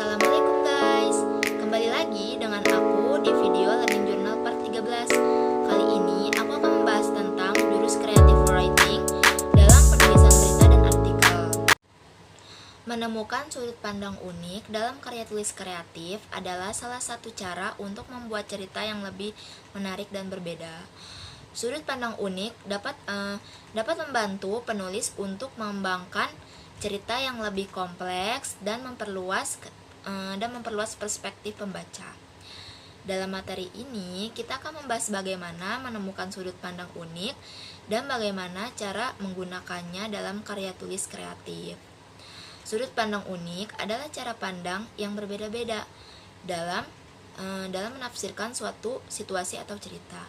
Assalamualaikum guys, kembali lagi dengan aku di video Learning Journal part 13. Kali ini aku akan membahas tentang jurus creative writing dalam penulisan berita dan artikel. Menemukan sudut pandang unik dalam karya tulis kreatif adalah salah satu cara untuk membuat cerita yang lebih menarik dan berbeda. Sudut pandang unik dapat membantu penulis untuk mengembangkan cerita yang lebih kompleks dan memperluas perspektif pembaca. Dalam materi ini, kita akan membahas bagaimana menemukan sudut pandang unik dan bagaimana cara menggunakannya dalam karya tulis kreatif. Sudut pandang unik adalah cara pandang yang berbeda-beda dalam menafsirkan suatu situasi atau cerita.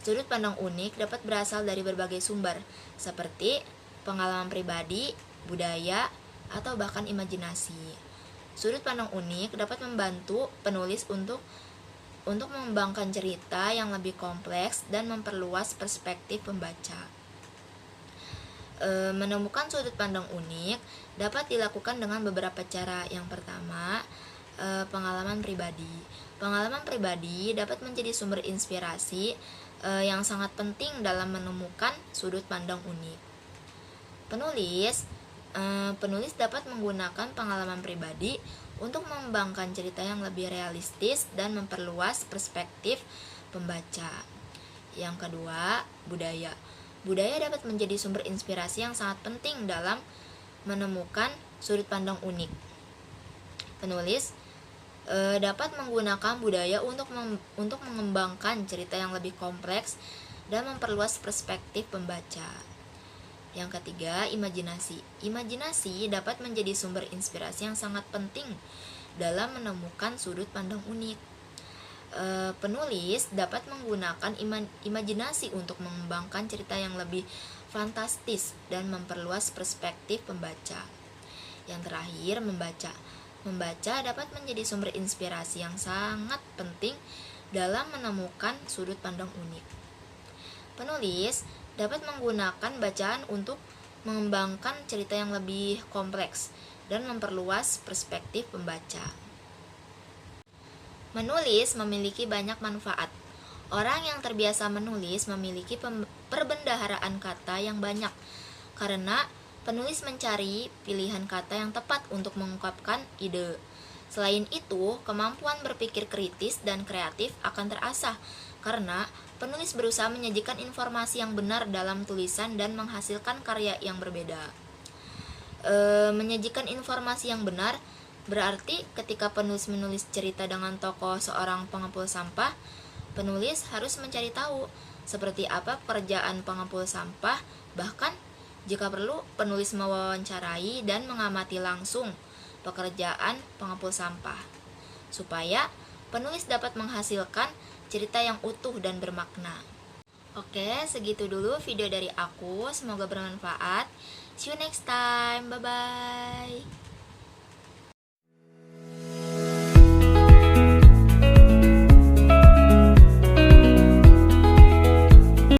Sudut pandang unik dapat berasal dari berbagai sumber, seperti pengalaman pribadi, budaya, atau bahkan imajinasi. Sudut pandang unik dapat membantu penulis untuk mengembangkan cerita yang lebih kompleks dan memperluas perspektif pembaca. Menemukan sudut pandang unik dapat dilakukan dengan beberapa cara. Yang pertama, pengalaman pribadi. Pengalaman pribadi dapat menjadi sumber inspirasi yang sangat penting dalam menemukan sudut pandang unik. Penulis dapat menggunakan pengalaman pribadi untuk mengembangkan cerita yang lebih realistis dan memperluas perspektif pembaca. Yang kedua, budaya. Budaya dapat menjadi sumber inspirasi yang sangat penting dalam menemukan sudut pandang unik. Penulis dapat menggunakan budaya untuk mengembangkan cerita yang lebih kompleks dan memperluas perspektif pembaca. Yang ketiga, imajinasi. Imajinasi dapat menjadi sumber inspirasi yang sangat penting dalam menemukan sudut pandang unik. Penulis dapat menggunakan imajinasi untuk mengembangkan cerita yang lebih fantastis dan memperluas perspektif pembaca. Yang terakhir, membaca. Membaca dapat menjadi sumber inspirasi yang sangat penting dalam menemukan sudut pandang unik. Penulis dapat menggunakan bacaan untuk mengembangkan cerita yang lebih kompleks dan memperluas perspektif pembaca. Menulis memiliki banyak manfaat. Orang yang terbiasa menulis memiliki perbendaharaan kata yang banyak karena penulis mencari pilihan kata yang tepat untuk mengungkapkan ide. Selain itu, kemampuan berpikir kritis dan kreatif akan terasah karena penulis berusaha menyajikan informasi yang benar dalam tulisan dan menghasilkan karya yang berbeda. Menyajikan informasi yang benar berarti ketika penulis menulis cerita dengan tokoh seorang pengepul sampah, penulis harus mencari tahu seperti apa pekerjaan pengepul sampah, bahkan jika perlu, penulis mewawancarai dan mengamati langsung pekerjaan pengepul sampah, supaya penulis dapat menghasilkan cerita yang utuh dan bermakna. Oke, segitu dulu video dari aku. Semoga bermanfaat. See you next time. Bye-bye.